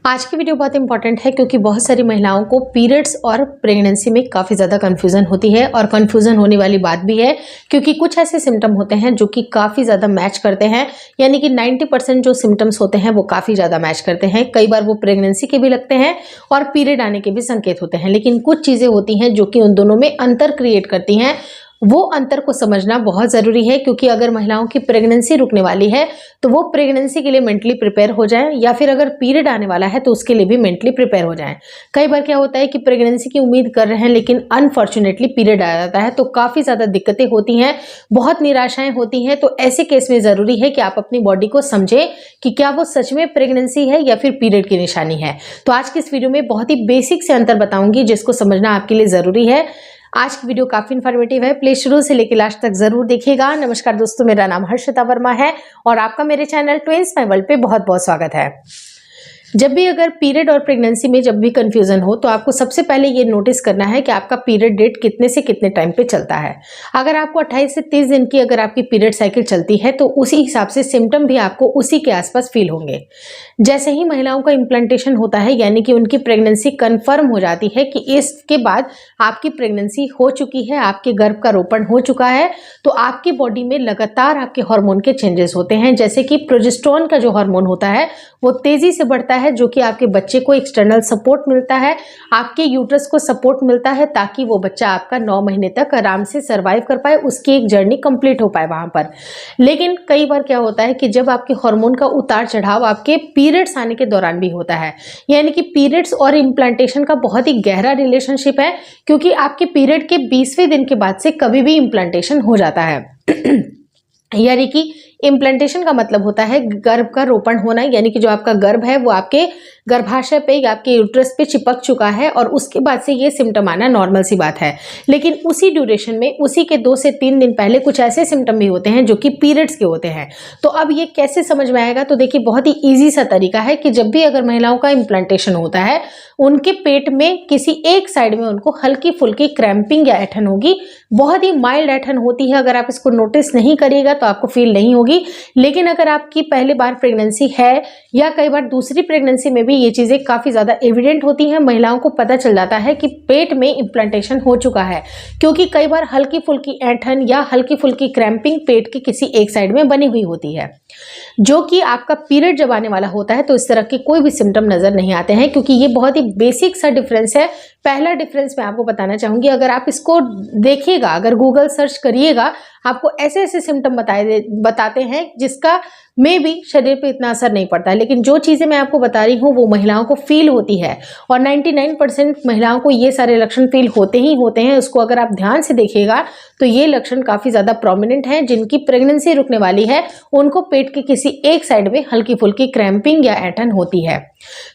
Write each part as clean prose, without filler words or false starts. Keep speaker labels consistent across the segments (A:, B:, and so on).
A: आज की वीडियो बहुत इंपॉर्टेंट है क्योंकि बहुत सारी महिलाओं को पीरियड्स और प्रेगनेंसी में काफ़ी ज़्यादा कन्फ्यूज़न होती है और कन्फ्यूज़न होने वाली बात भी है क्योंकि कुछ ऐसे सिम्टम होते हैं जो कि काफ़ी ज़्यादा मैच करते हैं, यानी कि 90% जो सिम्टम्स होते हैं वो काफ़ी ज़्यादा मैच करते हैं। कई बार वो प्रेगनेंसी के भी लगते हैं और पीरियड आने के भी संकेत होते हैं, लेकिन कुछ चीज़ें होती हैं जो कि उन दोनों में अंतर क्रिएट करती हैं। वो अंतर को समझना बहुत ज़रूरी है क्योंकि अगर महिलाओं की प्रेगनेंसी रुकने वाली है तो वो प्रेगनेंसी के लिए मेंटली प्रिपेयर हो जाएं, या फिर अगर पीरियड आने वाला है तो उसके लिए भी मेंटली प्रिपेयर हो जाएं। कई बार क्या होता है कि प्रेगनेंसी की उम्मीद कर रहे हैं लेकिन अनफॉर्चुनेटली पीरियड आ जाता है तो काफ़ी ज़्यादा दिक्कतें होती हैं, बहुत निराशाएं होती हैं। तो ऐसे केस में ज़रूरी है कि आप अपनी बॉडी को समझें कि क्या वो सच में प्रेगनेंसी है या फिर पीरियड की निशानी है। तो आज की इस वीडियो में बहुत ही बेसिक से अंतर बताऊंगी जिसको समझना आपके लिए ज़रूरी है। आज की वीडियो काफी इन्फॉर्मेटिव है, प्लीज शुरू से लेकर लास्ट तक जरूर देखिएगा। नमस्कार दोस्तों, मेरा नाम हर्षिता वर्मा है और आपका मेरे चैनल ट्विंस माय वर्ल्ड पे बहुत बहुत स्वागत है। जब भी अगर पीरियड और प्रेगनेंसी में जब भी कंफ्यूजन हो तो आपको सबसे पहले ये नोटिस करना है कि आपका पीरियड डेट कितने से कितने टाइम पे चलता है। अगर आपको 28 से 30 दिन की अगर आपकी पीरियड साइकिल चलती है तो उसी हिसाब से सिम्टम भी आपको उसी के आसपास फील होंगे। जैसे ही महिलाओं का इम्प्लांटेशन होता है, यानी कि उनकी प्रेगनेंसी कन्फर्म हो जाती है कि इसके बाद आपकी प्रेगनेंसी हो चुकी है, आपके गर्भ का रोपण हो चुका है, तो आपकी बॉडी में लगातार आपके हार्मोन के चेंजेस होते हैं। जैसे कि प्रोजेस्टेरोन का जो हार्मोन होता है वो तेजी से बढ़ता है, जो कि आपके बच्चे को एक्सटर्नल सपोर्ट मिलता है, आपके यूट्रस को सपोर्ट मिलता है ताकि वो बच्चा आपका 9 महीने तक आराम से सरवाइव कर पाए, उसकी एक जर्नी कंप्लीट हो पाए वहां पर। लेकिन कई बार क्या होता है कि जब आपके हार्मोन का उतार चढ़ाव आपके पीरियड्स आने के दौरान भी होता है, यानी कि पीरियड्स और इम्प्लांटेशन का बहुत ही गहरा रिलेशनशिप है क्योंकि आपके पीरियड के 20वें दिन के बाद से कभी भी इम्प्लांटेशन हो जाता है। यानी कि इम्प्लांटेशन का मतलब होता है गर्भ का रोपण होना, यानी कि जो आपका गर्भ है वो आपके गर्भाशय पे या आपके यूट्रस पे चिपक चुका है और उसके बाद से ये सिम्टम आना नॉर्मल सी बात है। लेकिन उसी ड्यूरेशन में उसी के 2 से 3 दिन पहले कुछ ऐसे सिम्टम भी होते हैं जो कि पीरियड्स के होते हैं। तो अब ये कैसे समझ में आएगा? तो देखिए, बहुत ही ईजी सा तरीका है कि जब भी अगर महिलाओं का इम्प्लांटेशन होता है उनके पेट में किसी एक साइड में उनको हल्की फुल्की क्रैम्पिंग या ऐठन होगी। बहुत ही माइल्ड ऐठन होती है, अगर आप इसको नोटिस नहीं करिएगा तो आपको फील नहीं होगी। लेकिन अगर आपकी पहली बार प्रेगनेंसी है या कई बार दूसरी प्रेगनेंसी में भी ये चीजें काफी ज्यादा एविडेंट होती हैं, महिलाओं को पता चल जाता है कि पेट में इम्प्लांटेशन हो चुका है, क्योंकि कई बार हल्की फुल्की ऐंठन या हल्की फुल्की क्रैम्पिंग पेट की किसी एक साइड में बनी हुई होती है। जो कि आपका पीरियड जब आने वाला होता है तो इस तरह के कोई भी सिम्टम नजर नहीं आते हैं, क्योंकि ये बहुत ही बेसिक सा डिफरेंस है। पहला डिफरेंस मैं आपको बताना चाहूंगी, अगर आप इसको देखिएगा, अगर गूगल सर्च करिएगा, आपको ऐसे ऐसे सिम्टम बताते हैं जिसका में भी शरीर पे इतना असर नहीं पड़ता है, लेकिन जो चीजें मैं आपको बता रही हूँ वो महिलाओं को फील होती है और 99% महिलाओं को ये सारे लक्षण फील होते ही होते हैं। उसको अगर आप ध्यान से देखिएगा तो ये लक्षण काफी ज्यादा प्रोमिनेंट हैं। जिनकी प्रेगनेंसी रुकने वाली है उनको पेट के किसी एक साइड में हल्की फुल्की क्रैम्पिंग या ऐंठन होती है।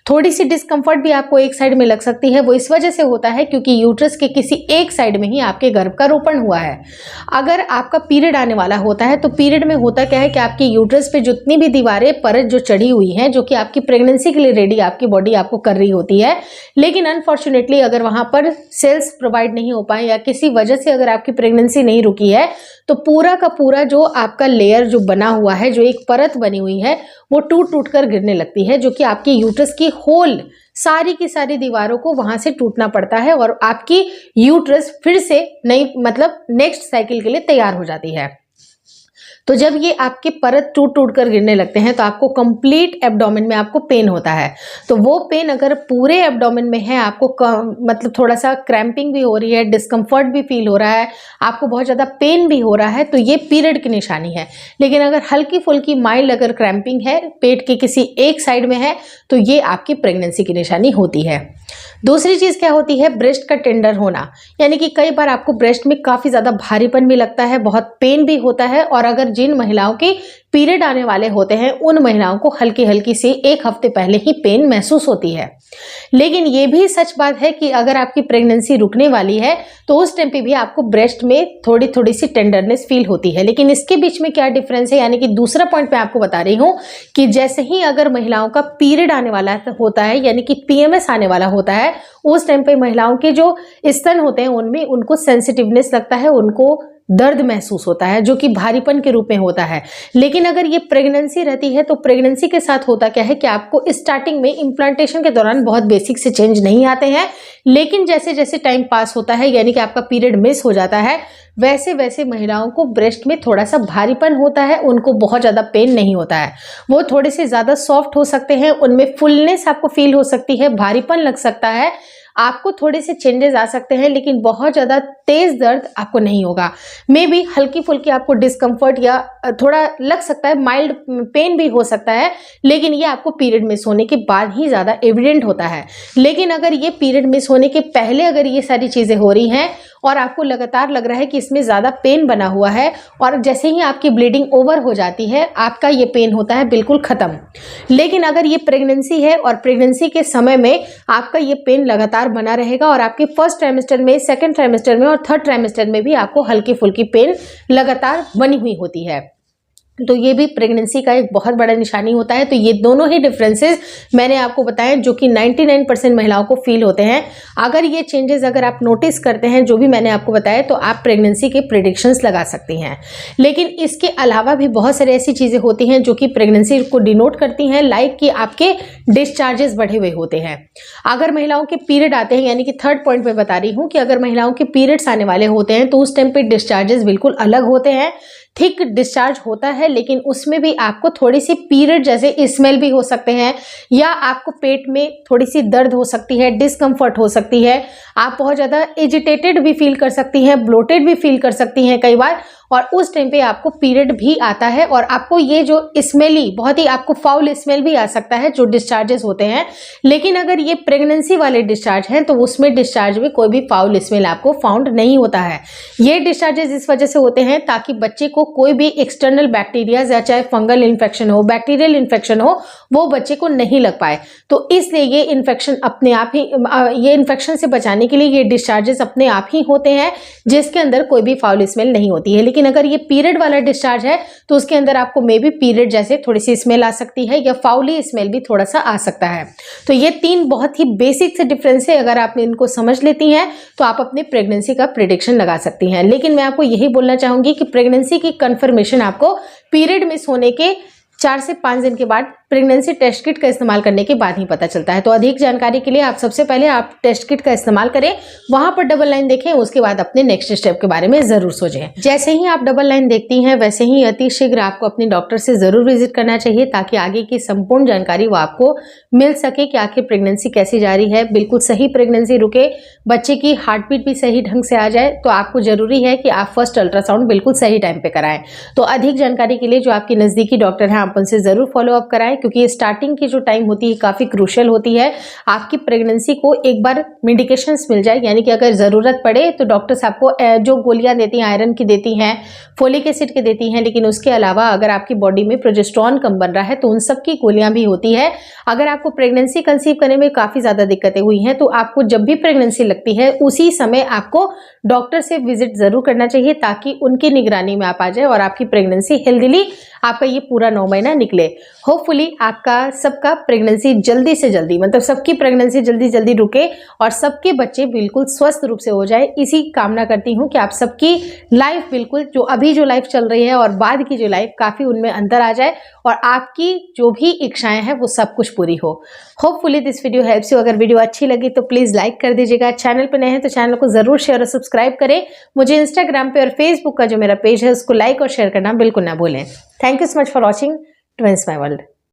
A: थोड़ी सी डिस्कम्फर्ट भी आपको एक साइड में लग सकती है, वो इस वजह से होता है क्योंकि यूट्रस के किसी एक साइड में ही आपके गर्भ का रोपण हुआ है। अगर आपका पीरियड आने वाला होता है तो पीरियड में होता क्या है कि आपके यूट्रस पे जितनी भी दीवारें परत जो चढ़ी हुई हैं, जो कि आपकी प्रेगनेंसी के लिए रेडी आपकी बॉडी आपको कर रही होती है, लेकिन अनफॉर्चुनेटली अगर वहां पर सेल्स प्रोवाइड नहीं हो पाए या किसी वजह से अगर आपकी प्रेगनेंसी नहीं रुकी है तो पूरा का पूरा जो आपका लेयर जो बना हुआ है, जो एक परत बनी हुई है, वो टूट टूट कर गिरने लगती है, जो कि आपकी यूट्रस की होल सारी की सारी दीवारों को वहां से टूटना पड़ता है और आपकी यूट्रस फिर से नई मतलब नेक्स्ट साइकिल के लिए तैयार हो जाती है। तो जब ये आपके परत टूट टूट कर गिरने लगते हैं तो आपको कंप्लीट एब्डोमेन में आपको पेन होता है। तो वो पेन अगर पूरे एब्डोमेन में है, आपको मतलब थोड़ा सा क्रैम्पिंग भी हो रही है, डिस्कम्फर्ट भी फील हो रहा है, आपको बहुत ज़्यादा पेन भी हो रहा है, तो ये पीरियड की निशानी है। लेकिन अगर हल्की फुल्की माइल्ड अगर क्रैम्पिंग है, पेट के किसी एक साइड में है, तो ये आपकी प्रेगनेंसी की निशानी होती है। दूसरी चीज क्या होती है? ब्रेस्ट का टेंडर होना, यानी कि कई बार आपको ब्रेस्ट में काफी ज्यादा भारीपन भी लगता है, बहुत पेन भी होता है, और अगर जिन महिलाओं के पीरियड आने वाले होते हैं उन महिलाओं को हल्की हल्की से 1 हफ्ते पहले ही पेन महसूस होती है। लेकिन ये भी सच बात है कि अगर आपकी प्रेगनेंसी रुकने वाली है तो उस टाइम पे भी आपको ब्रेस्ट में थोड़ी थोड़ी सी टेंडरनेस फील होती है। लेकिन इसके बीच में क्या डिफरेंस है, यानी कि दूसरा पॉइंट मैं आपको बता रही हूँ कि जैसे ही अगर महिलाओं का पीरियड आने वाला होता है, यानी कि PMS आने वाला होता है, उस टाइम पे महिलाओं के जो स्तन होते हैं उनमें उनको सेंसिटिवनेस लगता है, उनको दर्द महसूस होता है जो कि भारीपन के रूप में होता है। लेकिन अगर ये प्रेगनेंसी रहती है तो प्रेगनेंसी के साथ होता क्या है कि आपको स्टार्टिंग में इम्प्लांटेशन के दौरान बहुत बेसिक से चेंज नहीं आते हैं, लेकिन जैसे जैसे टाइम पास होता है यानी कि आपका पीरियड मिस हो जाता है, वैसे वैसे महिलाओं को ब्रेस्ट में थोड़ा सा भारीपन होता है, उनको बहुत ज़्यादा पेन नहीं होता है, वो थोड़े से ज़्यादा सॉफ्ट हो सकते हैं, उनमें फुलनेस आपको फील हो सकती है, भारीपन लग सकता है, आपको थोड़े से चेंजेस आ सकते हैं, लेकिन बहुत ज़्यादा तेज दर्द आपको नहीं होगा। मे बी हल्की फुल्की आपको डिस्कम्फर्ट या थोड़ा लग सकता है, माइल्ड पेन भी हो सकता है, लेकिन ये आपको पीरियड मिस होने के बाद ही ज़्यादा एविडेंट होता है। लेकिन अगर ये पीरियड मिस होने के पहले अगर ये सारी चीज़ें हो रही हैं और आपको लगातार लग रहा है कि इसमें ज़्यादा पेन बना हुआ है और जैसे ही आपकी ब्लीडिंग ओवर हो जाती है आपका ये पेन होता है बिल्कुल ख़त्म। लेकिन अगर ये प्रेगनेंसी है और प्रेगनेंसी के समय में आपका ये पेन लगातार बना रहेगा और आपके फर्स्ट ट्राइमेस्टर में, सेकंड ट्राइमेस्टर में और थर्ड ट्राइमेस्टर में भी आपको हल्की फुल्की पेन लगातार बनी हुई होती है, तो ये भी प्रेगनेंसी का एक बहुत बड़ा निशानी होता है। तो ये दोनों ही डिफरेंसेस मैंने आपको बताए जो कि 99% महिलाओं को फील होते हैं। अगर ये चेंजेस अगर आप नोटिस करते हैं जो भी मैंने आपको बताया तो आप प्रेगनेंसी के प्रेडिक्शंस लगा सकती हैं। लेकिन इसके अलावा भी बहुत सारी ऐसी चीज़ें होती हैं जो कि प्रेगनेंसी को डिनोट करती हैं, लाइक कि आपके डिस्चार्जेस बढ़े हुए होते हैं। अगर महिलाओं के पीरियड आते हैं, यानी कि थर्ड पॉइंट में बता रही हूँ कि अगर महिलाओं के पीरियड्स आने वाले होते हैं तो उस टाइम पे डिस्चार्जेस बिल्कुल अलग होते हैं। थिक डिस्चार्ज होता है, लेकिन उसमें भी आपको थोड़ी सी पीरियड जैसे स्मेल भी हो सकते हैं या आपको पेट में थोड़ी सी दर्द हो सकती है, डिस्कम्फर्ट हो सकती है, आप बहुत ज़्यादा एजिटेटेड भी फील कर सकती हैं, ब्लोटेड भी फील कर सकती हैं कई बार, और उस टाइम पे आपको पीरियड भी आता है और आपको ये जो स्मेली बहुत ही आपको फाउल स्मेल भी आ सकता है जो डिस्चार्जेस होते हैं। लेकिन अगर ये प्रेगनेंसी वाले डिस्चार्ज हैं तो उसमें डिस्चार्ज में कोई भी फाउल स्मेल आपको फाउंड नहीं होता है। ये डिस्चार्जेस इस वजह से होते हैं ताकि बच्चे को कोई भी एक्सटर्नल बैक्टीरिया या चाहे फंगल इन्फेक्शन हो, बैक्टीरियल इन्फेक्शन हो, वो बच्चे को नहीं लग पाए। तो इसलिए ये इन्फेक्शन अपने आप ही, ये इन्फेक्शन से बचाने के लिए ये डिस्चार्जेस अपने आप ही होते हैं जिसके अंदर कोई भी फाउल स्मेल नहीं होती है। लेकिन अगर ये पीरियड वाला डिस्चार्ज है तो उसके अंदर आपको मे बी पीरियड जैसे थोड़ी सी स्मेल आ सकती है या फाउली स्मेल भी थोड़ा सा आ सकता है। तो ये तीन बहुत ही बेसिक से डिफरेंस है, अगर आप इनको समझ लेती हैं तो आप अपनी प्रेगनेंसी का प्रेडिक्शन लगा सकती हैं। लेकिन मैं आपको यही बोलना चाहूंगी कि प्रेगनेंसी की कंफर्मेशन आपको पीरियड मिस होने के 4 से 5 दिन के बाद प्रेगनेंसी टेस्ट किट का इस्तेमाल करने के बाद ही पता चलता है। तो अधिक जानकारी के लिए आप सबसे पहले आप टेस्ट किट का इस्तेमाल करें, वहां पर डबल लाइन देखें, उसके बाद अपने नेक्स्ट स्टेप के बारे में जरूर सोचें। जैसे ही आप डबल लाइन देखती हैं वैसे ही अति शीघ्र आपको अपने डॉक्टर से जरूर विजिट करना चाहिए ताकि आगे की संपूर्ण जानकारी वो आपको मिल सके कि आखिर प्रेगनेंसी कैसी जा रही है, बिल्कुल सही प्रेगनेंसी रुके, बच्चे की हार्ट बीट भी सही ढंग से आ जाए। तो आपको जरूरी है कि आप फर्स्ट अल्ट्रासाउंड बिल्कुल सही टाइम पे कराएं। तो अधिक जानकारी के लिए जो आपके नजदीकी डॉक्टर हैं आप उनसे जरूर फॉलो अप कराएं, क्योंकि स्टार्टिंग की जो टाइम होती है काफ़ी क्रूशियल होती है। आपकी प्रेगनेंसी को एक बार मेडिकेशंस मिल जाए, यानी कि अगर ज़रूरत पड़े तो डॉक्टर्स आपको जो गोलियां देती हैं, आयरन की देती हैं, फोलिक एसिड की देती हैं, लेकिन उसके अलावा अगर आपकी बॉडी में प्रोजेस्टेरोन कम बन रहा है तो उन सब की गोलियां भी होती है। अगर आपको प्रेगनेंसी कंसीव करने में काफ़ी ज़्यादा दिक्कतें हुई हैं तो आपको जब भी प्रेगनेंसी लगती है उसी समय आपको डॉक्टर से विजिट ज़रूर करना चाहिए ताकि उनकी निगरानी में आप आ जाए और आपकी प्रेगनेंसी हेल्दीली आपका ये पूरा 9 महीना निकले। होपफुली आपका सबका प्रेगनेंसी जल्दी से जल्दी, मतलब सबकी प्रेगनेंसी जल्दी जल्दी रुके और सबके बच्चे बिल्कुल स्वस्थ रूप से हो जाए, इसी कामना करती हूँ कि आप सबकी लाइफ बिल्कुल जो अभी जो लाइफ चल रही है और बाद की जो लाइफ काफ़ी उनमें अंतर आ जाए और आपकी जो भी इच्छाएं हैं वो सब कुछ पूरी हो। Hopefully this video helps you. अगर वीडियो अच्छी लगी तो प्लीज़ लाइक कर दीजिएगा। चैनल पर नए हैं तो चैनल को ज़रूर शेयर और सब्सक्राइब करें। मुझे इंस्टाग्राम पे और फेसबुक का जो मेरा पेज है उसको लाइक और शेयर करना बिल्कुल ना भूलें। Thank you so much for watching Twins My World.